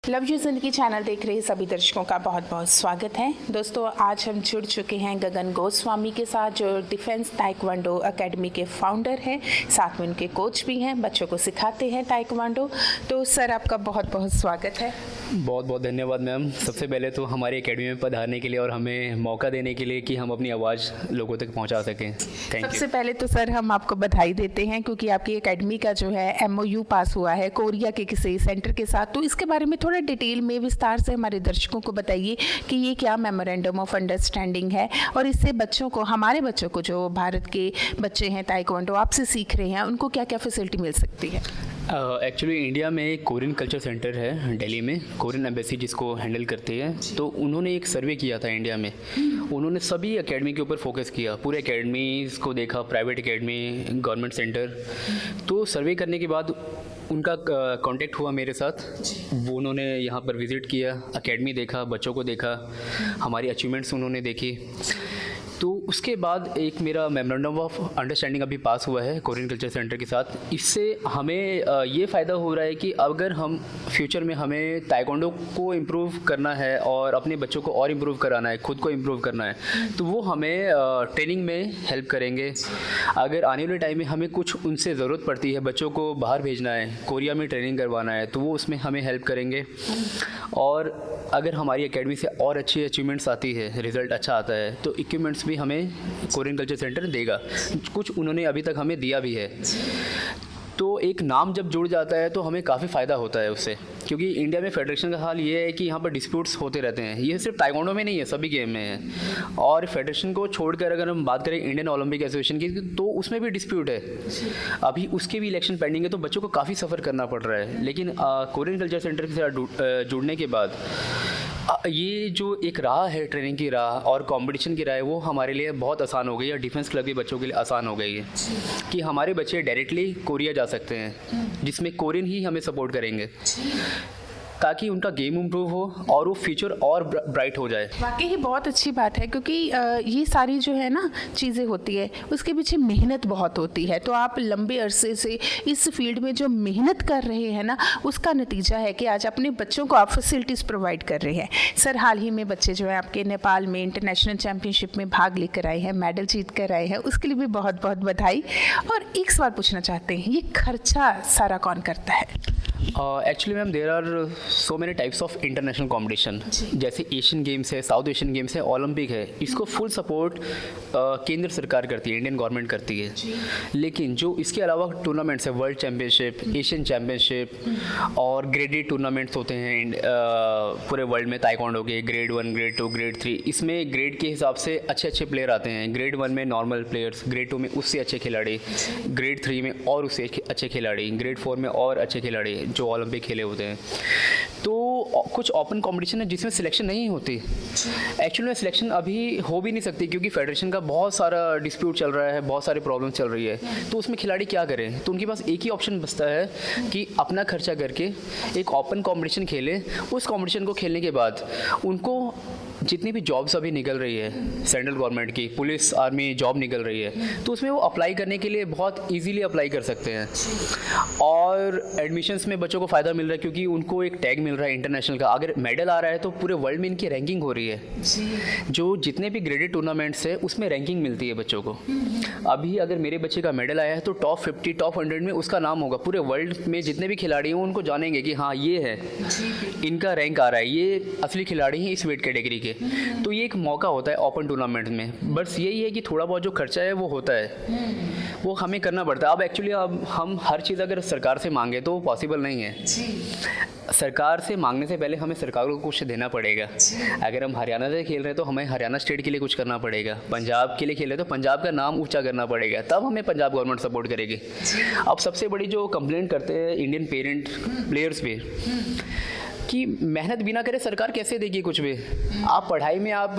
Love you ज़िंदगी channel देख रहे सभी दर्शकों का बहुत बहुत स्वागत है। दोस्तों, आज हम जुड़ चुके हैं गगन गोस्वामी के साथ, जो डिफेंस ताइक्वांडो एकेडमी के फाउंडर हैं, साथ में उनके कोच भी हैं, बच्चों को सिखाते हैं ताइक्वांडो। तो सर, आपका बहुत बहुत स्वागत है। बहुत बहुत धन्यवाद मैम। सबसे पहले तो हमारी एकेडमी में पधारने के लिए और हमें मौका देने के लिए कि हम अपनी आवाज़ लोगों तक पहुंचा सकें। Thank you. सबसे पहले तो सर हम आपको बधाई देते हैं क्योंकि आपकी एकेडमी का जो है MOU पास हुआ है कोरिया के किसी सेंटर के साथ। तो इसके बारे में थोड़ा डिटेल में विस्तार से हमारे दर्शकों को बताइए कि ये क्या मेमोरेंडम ऑफ अंडरस्टैंडिंग है और इससे बच्चों को, हमारे बच्चों को, जो भारत के बच्चे हैं ताइक्वांडो आपसे सीख रहे हैं, उनको क्या क्या फैसिलिटी मिल सकती है? एक्चुअली इंडिया में एक कोरियन कल्चर सेंटर है दिल्ली में, कोरियन एम्बेसी जिसको हैंडल करते हैं। तो उन्होंने एक सर्वे किया था इंडिया में। उन्होंने सभी एकेडमी के ऊपर फोकस किया, पूरे एकेडमीज़ को देखा, प्राइवेट एकेडमी, गवर्नमेंट सेंटर। तो सर्वे करने के बाद उनका कांटेक्ट हुआ मेरे साथ। वो उन्होंने यहाँ पर विज़िट किया, एकेडमी देखा, बच्चों को देखा, हमारी अचीवमेंट्स उन्होंने देखी। तो उसके बाद एक मेरा मेमोरेंडम ऑफ अंडरस्टैंडिंग अभी पास हुआ है कोरियन कल्चर सेंटर के साथ। इससे हमें ये फ़ायदा हो रहा है कि अगर हम फ्यूचर में हमें ताइक्वांडो को इम्प्रूव करना है और अपने बच्चों को और इम्प्रूव कराना है, खुद को इम्प्रूव करना है, तो वो हमें ट्रेनिंग में हेल्प करेंगे। अगर आने वाले टाइम में हमें कुछ उनसे ज़रूरत पड़ती है, बच्चों को बाहर भेजना है, कोरिया में ट्रेनिंग करवाना है, तो वो उसमें हमें हेल्प करेंगे। और अगर हमारी एकेडमी से और अच्छी अचीवमेंट्स आती है, रिज़ल्ट अच्छा आता है, तो इक्विपमेंट्स भी हमें कोरियन कल्चर सेंटर देगा। कुछ उन्होंने अभी तक हमें दिया भी है। तो एक नाम जब जुड़ जाता है तो हमें काफ़ी फ़ायदा होता है उससे, क्योंकि इंडिया में फेडरेशन का हाल ये है कि यहाँ पर डिस्प्यूट्स होते रहते हैं। ये सिर्फ ताइक्वांडो में नहीं है, सभी गेम में है। और फेडरेशन को छोड़कर अगर हम बात करें इंडियन ओलंपिक एसोसिएशन की, तो उसमें भी डिस्प्यूट है। अभी उसके भी इलेक्शन पेंडिंग है, तो बच्चों को काफ़ी सफ़र करना पड़ रहा है। लेकिन कोरियन कल्चर सेंटर के साथ जुड़ने के बाद ये जो एक राह है, ट्रेनिंग की राह और कंपटीशन की राह है, वो हमारे लिए बहुत आसान हो गई है। डिफेंस क्लब के बच्चों के लिए आसान हो गई है कि हमारे बच्चे डायरेक्टली कोरिया जा सकते हैं, जिसमें कोरियन ही हमें सपोर्ट करेंगे, ताकि उनका गेम इम्प्रूव हो और वो फ्यूचर और ब्राइट हो जाए। वाकई ही बहुत अच्छी बात है, क्योंकि ये सारी जो है ना चीज़ें होती है, उसके पीछे मेहनत बहुत होती है। तो आप लंबे अरसे से इस फील्ड में जो मेहनत कर रहे हैं ना, उसका नतीजा है कि आज अपने बच्चों को आप फैसिलिटीज़ प्रोवाइड कर रहे हैं। सर, हाल ही में बच्चे जो है आपके नेपाल में इंटरनेशनल चैम्पियनशिप में भाग लेकर आए हैं, मेडल जीत कर आए हैं, उसके लिए भी बहुत बहुत बधाई। और एक सवाल पूछना चाहते हैं, ये खर्चा सारा कौन करता है? Actually ma'am, there are so many types of international competition, जैसे एशियन गेम्स है, साउथ एशियन गेम्स है, ओलंपिक है। इसको फुल सपोर्ट केंद्र सरकार करती है, इंडियन गवर्नमेंट करती है। लेकिन जो इसके अलावा टूर्नामेंट्स है, वर्ल्ड चैम्पियनशिप, एशियन चैम्पियनशिप और ग्रेडेड टूर्नामेंट्स होते हैं पूरे वर्ल्ड में ताइक्वांडो के, ग्रेड 1, ग्रेड 2, ग्रेड 3। इसमें ग्रेड के हिसाब से अच्छे अच्छे प्लेयर आते हैं। ग्रेड 1 में नॉर्मल प्लेयर्स, ग्रेड 2 में उससे अच्छे खिलाड़ी, ग्रेड 3 में और उससे अच्छे खिलाड़ी, ग्रेड 4 में और अच्छे खिलाड़ी जो ओलंपिक खेले होते हैं। तो कुछ ओपन कंपटीशन है जिसमें सिलेक्शन नहीं होती। एक्चुअली में सिलेक्शन अभी हो भी नहीं सकती, क्योंकि फेडरेशन का बहुत सारा डिस्प्यूट चल रहा है, बहुत सारी प्रॉब्लम चल रही है। तो उसमें खिलाड़ी क्या करें? तो उनके पास एक ही ऑप्शन बचता है कि अपना खर्चा करके एक ओपन कंपटीशन खेले। उस कंपटीशन को खेलने के बाद उनको जितनी भी जॉब्स अभी निकल रही है सेंट्रल गवर्नमेंट की, पुलिस, आर्मी जॉब निकल रही है, तो उसमें वो अप्लाई करने के लिए बहुत इजीली अप्लाई कर सकते हैं। और एडमिशन्स में बच्चों को फ़ायदा मिल रहा है, क्योंकि उनको एक टैग मिल रहा है इंटरनेशनल का। अगर मेडल आ रहा है तो पूरे वर्ल्ड में इनकी रैंकिंग हो रही है। जो जितने भी ग्रेडेड टूर्नामेंट्स है उसमें रैंकिंग मिलती है बच्चों को। अभी अगर मेरे बच्चे का मेडल आया है तो टॉप 50, टॉप 100 में उसका नाम होगा। पूरे वर्ल्ड में जितने भी खिलाड़ी हैं उनको जानेंगे कि हाँ, ये है, इनका रैंक आ रहा है, ये असली खिलाड़ी हैं इस वेट कैटेगरी के। तो ये एक मौका होता है ओपन टूर्नामेंट में। बस यही है कि थोड़ा बहुत जो खर्चा है वो होता है, वो हमें करना पड़ता है। अब एक्चुअली अब हम हर चीज़ अगर सरकार से मांगे तो पॉसिबल नहीं है। सरकार से मांगने से पहले हमें सरकार को कुछ देना पड़ेगा। अगर हम हरियाणा से खेल रहे हैं तो हमें हरियाणा स्टेट के लिए कुछ करना पड़ेगा। पंजाब के लिए खेल रहे हैं तो पंजाब का नाम ऊंचा करना पड़ेगा, तब हमें पंजाब गवर्नमेंट सपोर्ट करेगी। अब सबसे बड़ी जो कंप्लेंट करते हैं इंडियन पेरेंट प्लेयर्स भी, कि मेहनत बिना करे सरकार कैसे देगी कुछ भी। आप पढ़ाई में आप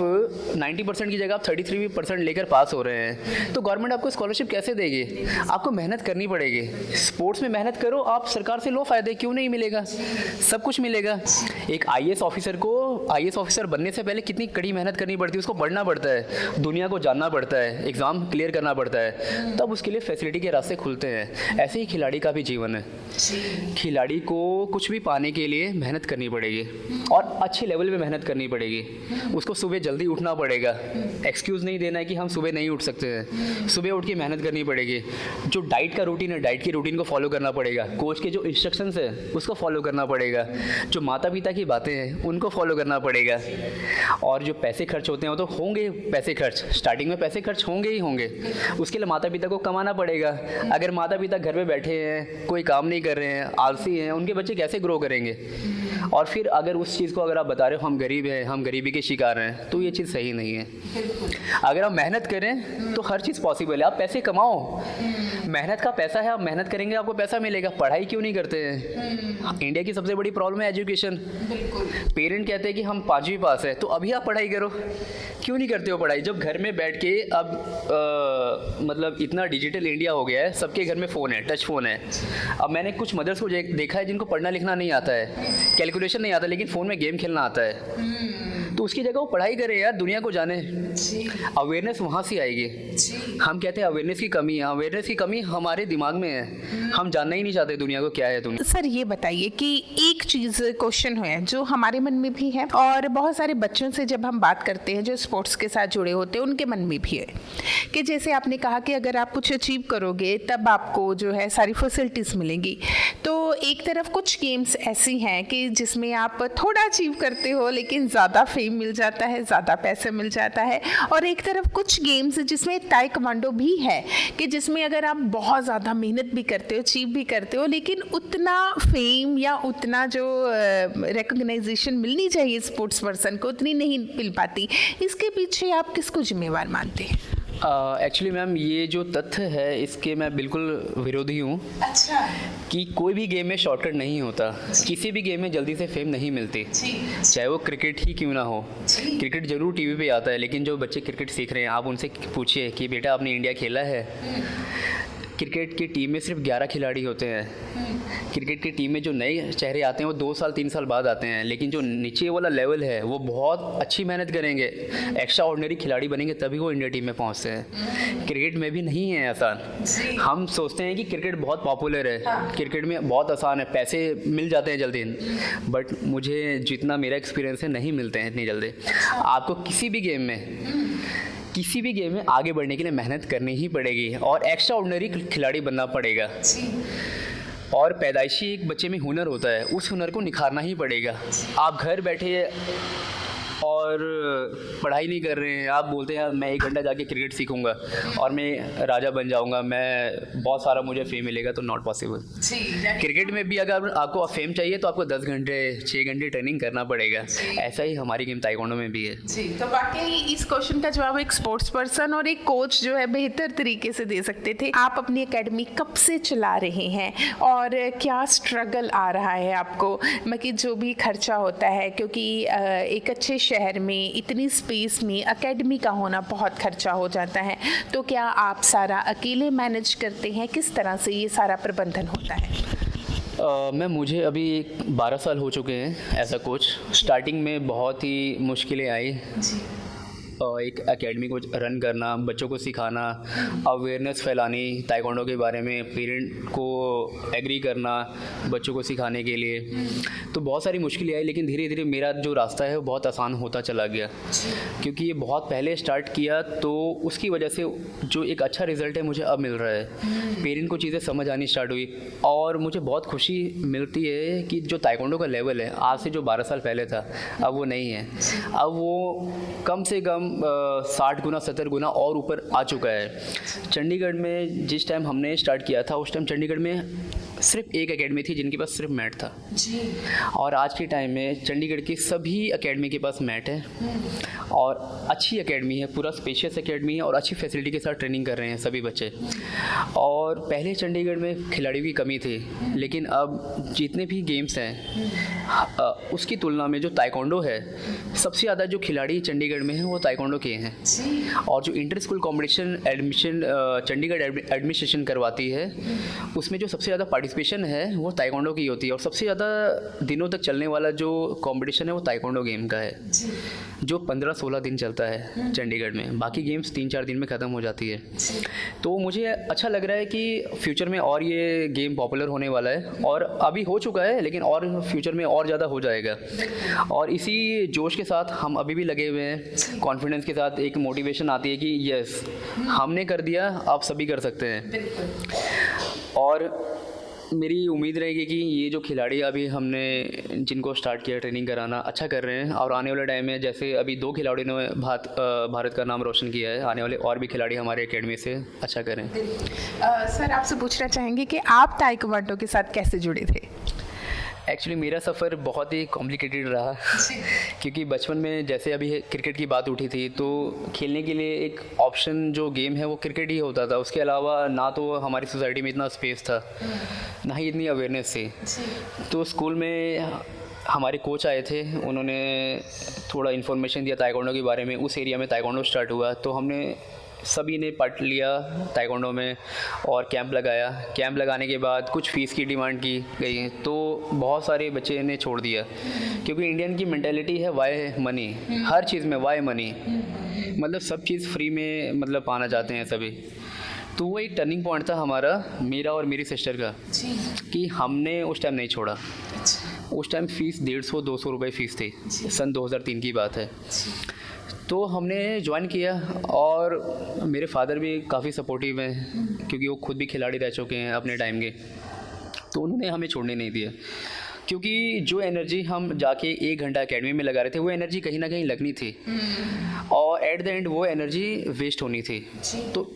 90% की जगह आप 33% लेकर पास हो रहे हैं, तो गवर्नमेंट आपको स्कॉलरशिप कैसे देगी? आपको मेहनत करनी पड़ेगी। स्पोर्ट्स में मेहनत करो, आप सरकार से लो फ़ायदे क्यों नहीं मिलेगा? सब कुछ मिलेगा। एक IAS ऑफिसर को IAS ऑफिसर बनने से पहले कितनी कड़ी मेहनत करनी पड़ती है, उसको पढ़ना पड़ता है, दुनिया को जानना पड़ता है, एग्ज़ाम क्लियर करना पड़ता है, तब उसके लिए फैसिलिटी के रास्ते खुलते हैं। ऐसे ही खिलाड़ी का भी जीवन है। खिलाड़ी को कुछ भी पाने के लिए मेहनत करनी करनी पड़ेगी और अच्छे लेवल पे मेहनत करनी पड़ेगी। उसको सुबह जल्दी उठना पड़ेगा, एक्सक्यूज़ नहीं देना है कि हम सुबह नहीं उठ सकते हैं। सुबह उठ के मेहनत करनी पड़ेगी। जो डाइट का रूटीन है, डाइट की रूटीन को फॉलो करना पड़ेगा। कोच के जो इंस्ट्रक्शंस है उसको फॉलो करना पड़ेगा। जो माता पिता की बातें हैं उनको फॉलो करना पड़ेगा। और जो पैसे खर्च होते हैं वो तो होंगे पैसे खर्च, स्टार्टिंग में पैसे खर्च होंगे ही होंगे। उसके लिए माता पिता को कमाना पड़ेगा। अगर माता पिता घर में बैठे हैं, कोई काम नहीं कर रहे हैं, आलसी हैं, उनके बच्चे कैसे ग्रो करेंगे? और फिर अगर उस चीज़ को अगर आप बता रहे हो हम गरीब हैं, हम गरीबी के शिकार हैं, तो ये चीज़ सही नहीं है। अगर आप मेहनत करें तो हर चीज़ पॉसिबल है। आप पैसे कमाओ, मेहनत का पैसा है, आप मेहनत करेंगे आपको पैसा मिलेगा। पढ़ाई क्यों नहीं करते हैं? इंडिया की सबसे बड़ी प्रॉब्लम है एजुकेशन। पेरेंट कहते हैं कि हम 5वीं पास है, तो अभी आप पढ़ाई करो। क्यों नहीं करते हो पढ़ाई? जब घर में बैठ के अब मतलब इतना डिजिटल इंडिया हो गया है, सबके घर में फ़ोन है, टच फ़ोन है। अब मैंने कुछ मदर्स को देखा है जिनको पढ़ना लिखना नहीं आता है, कैलकुलेशन नहीं आता, लेकिन फ़ोन में गेम खेलना आता है। तो उसकी जगह वो पढ़ाई करे यार, दुनिया को जाने। अवेयरनेस वहाँ से आएगी। हम कहते हैं अवेयरनेस की कमी है, अवेयरनेस की कमी हमारे दिमाग में है। हम जानना ही नहीं चाहते दुनिया को क्या है दुनिया। सर ये बताइए कि एक चीज़ क्वेश्चन है जो हमारे मन में भी है और बहुत सारे बच्चों से जब हम बात करते हैं जो स्पोर्ट्स के साथ जुड़े होते हैं उनके मन में भी है कि जैसे आपने कहा कि अगर आप कुछ अचीव करोगे तब आपको जो है सारी फैसिलिटीज़ मिलेंगी। तो एक तरफ कुछ गेम्स ऐसी हैं कि जिसमें आप थोड़ा अचीव करते हो लेकिन ज़्यादा फेम मिल जाता है, ज़्यादा पैसे मिल जाता है, और एक तरफ कुछ गेम्स जिसमें ताइक्वांडो भी है कि जिसमें अगर आप बहुत ज़्यादा मेहनत भी करते हो, अचीव भी करते हो, लेकिन उतना फेम या उतना जो रिकॉग्नाइजेशन मिलनी चाहिए स्पोर्ट्स पर्सन को उतनी नहीं मिल पाती। इसके पीछे आप किसको जिम्मेवार मानते हैं? एक्चुअली मैम ये जो तथ्य है इसके मैं बिल्कुल विरोधी हूँ। अच्छा। कि कोई भी गेम में शॉर्टकट नहीं होता, किसी भी गेम में जल्दी से फेम नहीं मिलती, चाहे वो क्रिकेट ही क्यों ना हो। क्रिकेट जरूर टीवी पे आता है, लेकिन जो बच्चे क्रिकेट सीख रहे हैं आप उनसे पूछिए कि बेटा आपने इंडिया खेला है? क्रिकेट की टीम में सिर्फ 11 खिलाड़ी होते हैं। क्रिकेट की टीम में जो नए चेहरे आते हैं वो 2 साल 3 साल बाद आते हैं, लेकिन जो नीचे वाला लेवल है वो बहुत अच्छी मेहनत करेंगे, एक्स्ट्रा ऑर्डिनरी खिलाड़ी बनेंगे तभी वो इंडिया टीम में पहुंचते हैं। क्रिकेट में भी नहीं है आसान। हम सोचते हैं कि क्रिकेट बहुत पॉपुलर है, क्रिकेट में बहुत आसान है, पैसे मिल जाते हैं जल्दी, बट मुझे जितना मेरा एक्सपीरियंस है नहीं मिलते हैं इतनी जल्दी। आपको किसी भी गेम में आगे बढ़ने के लिए मेहनत करनी ही पड़ेगी और एक्स्ट्रा ऑर्डिनरी खिलाड़ी बनना पड़ेगा। और पैदाइशी एक बच्चे में हुनर होता है, उस हुनर को निखारना ही पड़ेगा। आप घर बैठे और पढ़ाई नहीं कर रहे हैं, आप बोलते हैं मैं 1 घंटा जाके क्रिकेट सीखूंगा और मैं राजा बन जाऊंगा, मैं बहुत सारा मुझे फेम मिलेगा, तो नॉट पॉसिबल। क्रिकेट में भी अगर आपको फेम चाहिए तो आपको 10 घंटे 6 घंटे ट्रेनिंग करना पड़ेगा। ऐसा ही हमारी गेम ताइक्वांडो में भी है। तो वाकई इस क्वेश्चन का जवाब एक स्पोर्ट्स पर्सन और एक कोच जो है बेहतर तरीके से दे सकते थे। आप अपनी एकेडमी कब से चला रहे हैं और क्या स्ट्रगल आ रहा है आपको? मतलब जो भी खर्चा होता है, क्योंकि एक अच्छे शहर में इतनी स्पेस में एकेडमी का होना बहुत खर्चा हो जाता है, तो क्या आप सारा अकेले मैनेज करते हैं? किस तरह से ये सारा प्रबंधन होता है? मुझे अभी 12 साल हो चुके हैं एज अ कोच। स्टार्टिंग में बहुत ही मुश्किलें आई। एक एकेडमी को रन करना, बच्चों को सिखाना, अवेयरनेस फैलानी ताइक्वांडो के बारे में, पेरेंट को एग्री करना बच्चों को सिखाने के लिए, तो बहुत सारी मुश्किलें आई। लेकिन धीरे धीरे मेरा जो रास्ता है वो बहुत आसान होता चला गया, क्योंकि ये बहुत पहले स्टार्ट किया, तो उसकी वजह से जो एक अच्छा रिज़ल्ट है मुझे अब मिल रहा है। पेरेंट को चीज़ें समझ आनी स्टार्ट हुई और मुझे बहुत खुशी मिलती है कि जो ताइक्वांडो का लेवल है आज से जो 12 साल पहले था अब वो नहीं है। अब वो कम से कम 60 गुना 70 गुना और ऊपर आ चुका है। चंडीगढ़ में जिस टाइम हमने स्टार्ट किया था उस टाइम चंडीगढ़ में सिर्फ एक एकेडमी थी जिनके पास सिर्फ मैट था जी। और आज के टाइम में चंडीगढ़ की सभी एकेडमी के पास मैट है और अच्छी एकेडमी है, पूरा स्पेशियस एकेडमी है और अच्छी फैसिलिटी के साथ ट्रेनिंग कर रहे हैं सभी बच्चे। और पहले चंडीगढ़ में खिलाड़ियों की कमी थी, लेकिन अब जितने भी गेम्स हैं उसकी तुलना में जो ताइक्वांडो है, सबसे ज़्यादा जो खिलाड़ी चंडीगढ़ में हैं वो ताइक्वांडो के हैं। और जो inter school competition admission Chandigarh administration करवाती है उसमें जो सबसे ज़्यादा पार्टिसिपेशन है वो ताइक्वांडो की होती है। और सबसे ज़्यादा दिनों तक चलने वाला जो कंपटीशन है वो ताइक्वांडो गेम का है जो 15-16 दिन चलता है चंडीगढ़ में। बाकी गेम्स 3-4 दिन में ख़त्म हो जाती है। तो मुझे अच्छा लग रहा है कि फ्यूचर में और ये गेम पॉपुलर होने वाला है, और अभी हो चुका है लेकिन और फ्यूचर में और ज़्यादा हो जाएगा। और इसी जोश के साथ हम अभी भी लगे हुए हैं, कॉन्फिडेंस के साथ एक मोटिवेशन आती है कि यस हमने कर दिया, आप सभी कर सकते हैं। और मेरी उम्मीद रहेगी कि ये जो खिलाड़ी अभी हमने जिनको स्टार्ट किया ट्रेनिंग कराना अच्छा कर रहे हैं, और आने वाले टाइम में जैसे अभी 2 खिलाड़ियों ने भारत का नाम रोशन किया है, आने वाले और भी खिलाड़ी हमारे एकेडमी से अच्छा करें। सर आपसे पूछना चाहेंगे कि आप ताइक्वांडो के साथ कैसे जुड़े थे? एक्चुअली मेरा सफ़र बहुत ही कॉम्प्लिकेटेड रहा क्योंकि बचपन में जैसे अभी क्रिकेट की बात उठी थी, तो खेलने के लिए एक ऑप्शन जो गेम है वो क्रिकेट ही होता था। उसके अलावा ना तो हमारी सोसाइटी में इतना स्पेस था, ना ही इतनी अवेयरनेस थी। तो स्कूल में हमारे कोच आए थे, उन्होंने थोड़ा इन्फॉर्मेशन दिया ताइक्वांडो के बारे में। उस एरिया में ताइक्वांडो स्टार्ट हुआ, तो हमने सभी ने पार्ट लिया ताइक्वांडो में और कैंप लगाया। कैंप लगाने के बाद कुछ फ़ीस की डिमांड की गई, तो बहुत सारे बच्चे ने छोड़ दिया, क्योंकि इंडियन की मेंटालिटी है वाई मनी, हर चीज़ में वाई मनी, मतलब सब चीज़ फ्री में मतलब पाना चाहते हैं सभी। तो वो एक टर्निंग पॉइंट था हमारा, मेरा और मेरी सिस्टर का, कि हमने उस टाइम नहीं छोड़ा। उस टाइम फ़ीस 150-200 रुपये फ़ीस थी, सन 2003 की बात है। तो हमने ज्वाइन किया, और मेरे फादर भी काफ़ी सपोर्टिव हैं क्योंकि वो खुद भी खिलाड़ी रह चुके हैं अपने टाइम के, तो उन्होंने हमें छोड़ने नहीं दिया। क्योंकि जो एनर्जी हम जाके 1 घंटा एकेडमी में लगा रहे थे, वो एनर्जी कहीं ना कहीं लगनी थी, और एट द एंड वो एनर्जी वेस्ट होनी थी। तो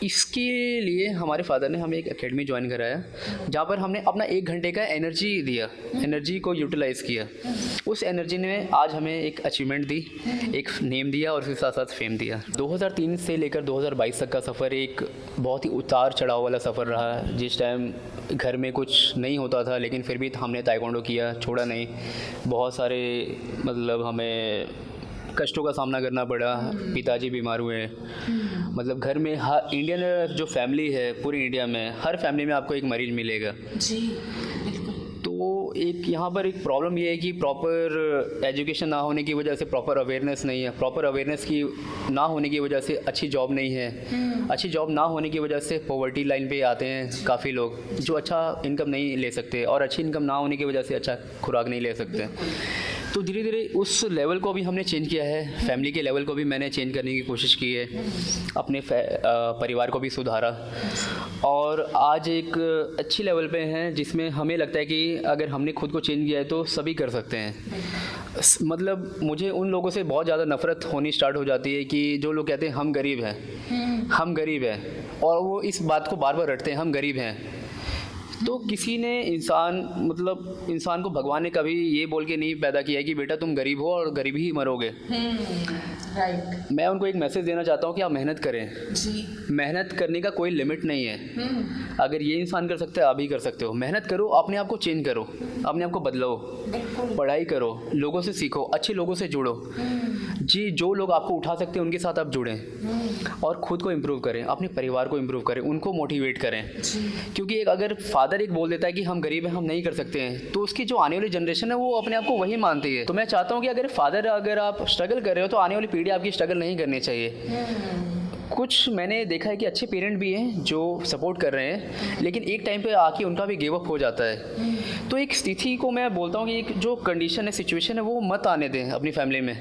इसके लिए हमारे फादर ने हमें एक एकेडमी ज्वाइन कराया, जहाँ पर हमने अपना 1 घंटे का एनर्जी दिया, एनर्जी को यूटिलाइज़ किया। उस एनर्जी ने आज हमें एक अचीवमेंट दी, एक नेम दिया, और उसके साथ साथ फेम दिया। 2003 से लेकर 2022 तक का सफ़र एक बहुत ही उतार चढ़ाव वाला सफ़र रहा, जिस टाइम घर में कुछ नहीं होता था, लेकिन फिर भी हमने ताइक्वांडो किया, छोड़ा नहीं। बहुत सारे मतलब हमें कष्टों का सामना करना पड़ा, पिताजी बीमार हुए, मतलब घर में हर इंडियन जो फैमिली है पूरी इंडिया में, हर फैमिली में आपको एक मरीज मिलेगा जी, बिल्कुल। तो एक यहाँ पर एक प्रॉब्लम ये है कि प्रॉपर एजुकेशन ना होने की वजह से प्रॉपर अवेयरनेस नहीं है, प्रॉपर अवेयरनेस की ना होने की वजह से अच्छी जॉब नहीं है, अच्छी जॉब ना होने की वजह से पॉवर्टी लाइन पे आते हैं काफ़ी लोग जो अच्छा इनकम नहीं ले सकते, और अच्छी इनकम ना होने की वजह से अच्छा खुराक नहीं ले सकते। तो धीरे धीरे उस लेवल को भी हमने चेंज किया है, फैमिली के लेवल को भी मैंने चेंज करने की कोशिश की है, अपने परिवार को भी सुधारा, और आज एक अच्छी लेवल पे हैं जिसमें हमें लगता है कि अगर हमने खुद को चेंज किया है तो सभी कर सकते हैं। मतलब मुझे उन लोगों से बहुत ज़्यादा नफ़रत होनी स्टार्ट हो जाती है कि जो लोग कहते हैं हम गरीब हैं, हम गरीब हैं, और वो इस बात को बार बार रटते हैं हम गरीब हैं। तो किसी ने इंसान को भगवान ने कभी ये बोल के नहीं पैदा किया है कि बेटा तुम गरीब हो और गरीब ही मरोगे। राइट। मैं उनको एक मैसेज देना चाहता हूँ कि आप मेहनत करें जी। मेहनत करने का कोई लिमिट नहीं है। अगर ये इंसान कर सकता है आप भी कर सकते हो। मेहनत करो, अपने आप को चेंज करो, अपने आप को बदलो, पढ़ाई करो, लोगों से सीखो, अच्छे लोगों से जुड़ो जी। जो लोग आपको उठा सकते हैं उनके साथ आप जुड़ें और खुद को इम्प्रूव करें, अपने परिवार को इम्प्रूव करें, उनको मोटिवेट करें। क्योंकि अगर फादर एक बोल देता है कि हम गरीब हैं, हम नहीं कर सकते हैं, तो उसकी जो आने वाली जनरेशन है वो अपने आप को वही मानती है। तो मैं चाहता हूँ कि अगर आप स्ट्रगल कर रहे हो तो आने वाली पीढ़ी आपकी स्ट्रगल नहीं करनी चाहिए। कुछ मैंने देखा है कि अच्छे पेरेंट भी हैं जो सपोर्ट कर रहे हैं, लेकिन एक टाइम पे आके उनका भी गिव अप हो जाता है। तो एक स्थिति को मैं बोलता हूँ कि एक जो कंडीशन है, सिचुएशन है, वो मत आने दें अपनी फैमिली में।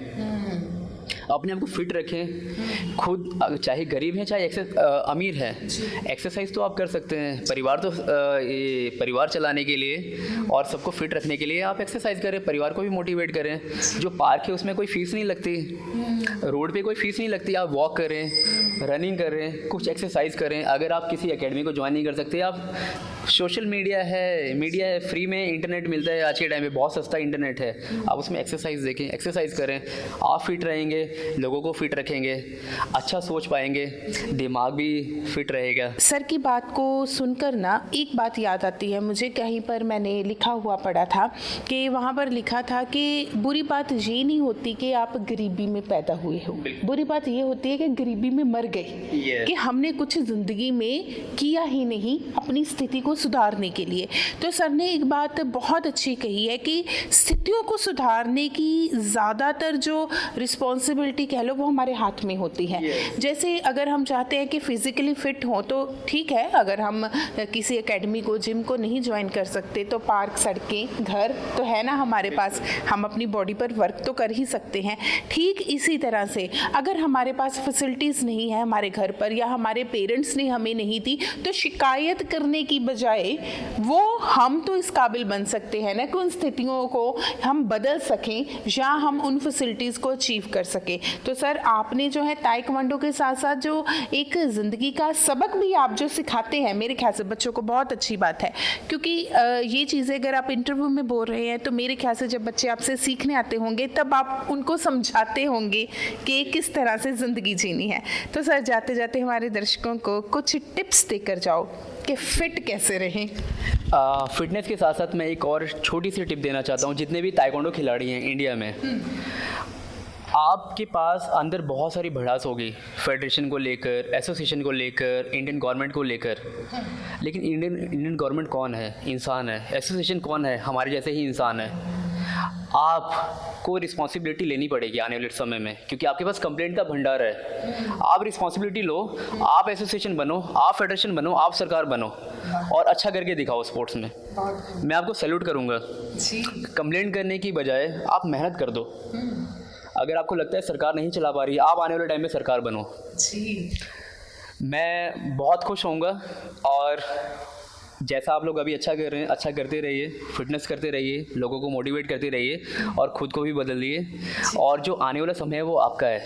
अपने आप को फिट रखें, खुद चाहे गरीब हैं चाहे अमीर है, एक्सरसाइज तो आप कर सकते हैं। परिवार चलाने के लिए और सबको फिट रखने के लिए आप एक्सरसाइज करें, परिवार को भी मोटिवेट करें। जो पार्क है उसमें कोई फ़ीस नहीं लगती, रोड पे कोई फ़ीस नहीं लगती, आप वॉक करें, रनिंग करें, कुछ एक्सरसाइज करें। अगर आप किसी एकेडमी को ज्वाइन नहीं कर सकते, आप सोशल मीडिया है, फ्री में इंटरनेट मिलता है आज के टाइम पे, बहुत सस्ता इंटरनेट है, आप उसमें एक्सरसाइज देखें, एक्सरसाइज करें। आप फिट रहेंगे, लोगों को फिट रखेंगे, अच्छा सोच पाएंगे, दिमाग भी फिट रहेगा। सर की बात को सुनकर ना एक बात याद आती है मुझे, कहीं पर मैंने लिखा हुआ पढ़ा था कि वहाँ पर लिखा था कि बुरी बात ये नहीं होती कि आप गरीबी में पैदा हुए हो, बुरी बात ये होती है कि गरीबी में मर गए, कि हमने कुछ ज़िंदगी में किया ही नहीं, अपनी स्थिति को को सुधारने के लिए। तो सर ने एक बात बहुत अच्छी कही है कि स्थितियों को सुधारने की ज़्यादातर जो रिस्पॉन्सिबिलिटी कह लो वो हमारे हाथ में होती है। जैसे अगर हम चाहते हैं कि फिज़िकली फिट हो तो ठीक है, अगर हम किसी एकेडमी को, जिम को नहीं ज्वाइन कर सकते तो पार्क, सड़कें, घर तो है ना हमारे पास, हम अपनी बॉडी पर वर्क तो कर ही सकते हैं। ठीक इसी तरह से अगर हमारे पास फैसिलिटीज़ नहीं है हमारे घर पर, या हमारे पेरेंट्स ने हमें नहीं दी, तो शिकायत करने की बजाय वो हम तो इस काबिल बन सकते हैं ना कि उन स्थितियों को हम बदल सकें या हम उन फैसिलिटीज़ को अचीव कर सकें। तो सर आपने जो है ताइक्वांडो के साथ साथ जो एक ज़िंदगी का सबक भी आप जो सिखाते हैं, मेरे ख्याल से बच्चों को बहुत अच्छी बात है, क्योंकि ये चीज़ें अगर आप इंटरव्यू में बोल रहे हैं तो मेरे ख्याल से जब बच्चे आपसे सीखने आते होंगे तब आप उनको समझाते होंगे कि किस तरह से ज़िंदगी जीनी है। तो सर जाते जाते हमारे दर्शकों को कुछ टिप्स देकर जाओ कि फिट कैसे रहें। फिटनेस के साथ साथ मैं एक और छोटी सी टिप देना चाहता हूँ। जितने भी ताइक्वांडो खिलाड़ी हैं इंडिया में, आपके पास अंदर बहुत सारी भड़ास होगी फेडरेशन को लेकर, एसोसिएशन को लेकर, इंडियन गवर्नमेंट को लेकर, लेकिन इंडियन गवर्नमेंट कौन है? इंसान है। एसोसिएशन कौन है? हमारे जैसे ही इंसान है। आपको रिस्पॉन्सिबिलिटी लेनी पड़ेगी आने वाले समय में, क्योंकि आपके पास कंप्लेंट का भंडार है। आप रिस्पॉन्सिबिलिटी लो, आप एसोसिएशन बनो, आप फेडरेशन बनो, आप सरकार बनो और अच्छा करके दिखाओ स्पोर्ट्स में। मैं आपको सैल्यूट करूँगा। कंप्लेंट करने की बजाय आप मेहनत कर दो। अगर आपको लगता है सरकार नहीं चला पा रही, आप आने वाले टाइम में सरकार बनो। मैं बहुत खुश होऊंगा, और जैसा आप लोग अभी अच्छा कर रहे हैं, अच्छा करते रहिए, फिटनेस करते रहिए, लोगों को मोटिवेट करते रहिए और ख़ुद को भी बदलिए। और जो आने वाला समय है वो आपका है।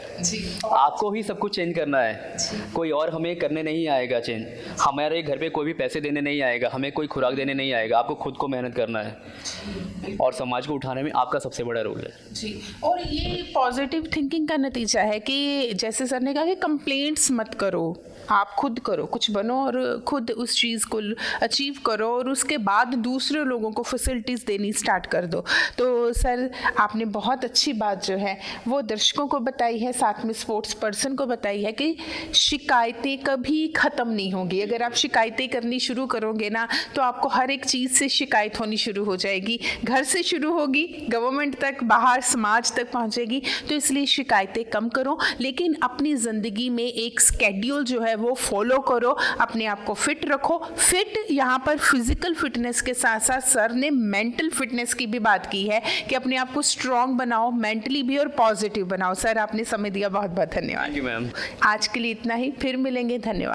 आपको ही सब कुछ चेंज करना है। कोई और हमें करने नहीं आएगा चेंज। हमारे घर पे कोई भी पैसे देने नहीं आएगा, हमें कोई खुराक देने नहीं आएगा। आपको खुद को मेहनत करना है और समाज को उठाने में आपका सबसे बड़ा रोल है। जी, और ये पॉजिटिव थिंकिंग का नतीजा है कि जैसे सर ने कहा कि कंप्लेंट्स मत करो, आप खुद करो, कुछ बनो और खुद उस चीज़ को अचीव करो और उसके बाद दूसरे लोगों को फैसिलिटीज़ देनी स्टार्ट कर दो। तो सर आपने बहुत अच्छी बात जो है वो दर्शकों को बताई है, साथ में स्पोर्ट्स पर्सन को बताई है कि शिकायतें कभी ख़त्म नहीं होगी। अगर आप शिकायतें करनी शुरू करोगे ना तो आपको हर एक चीज़ से शिकायत होनी शुरू हो जाएगी। घर से शुरू होगी, गवर्नमेंट तक, बाहर समाज तक पहुँचेगी। तो इसलिए शिकायतें कम करो, लेकिन अपनी ज़िंदगी में एक स्केड्यूल जो है वो फॉलो करो, अपने आप को फिट रखो। फिट यहाँ पर फिजिकल फिटनेस के साथ साथ सर ने मेंटल फिटनेस की भी बात की है कि अपने आप को स्ट्रांग बनाओ, मेंटली भी और पॉजिटिव बनाओ। सर आपने समय दिया, बहुत बहुत धन्यवाद। Thank you ma'am. आज के लिए इतना ही, फिर मिलेंगे। धन्यवाद।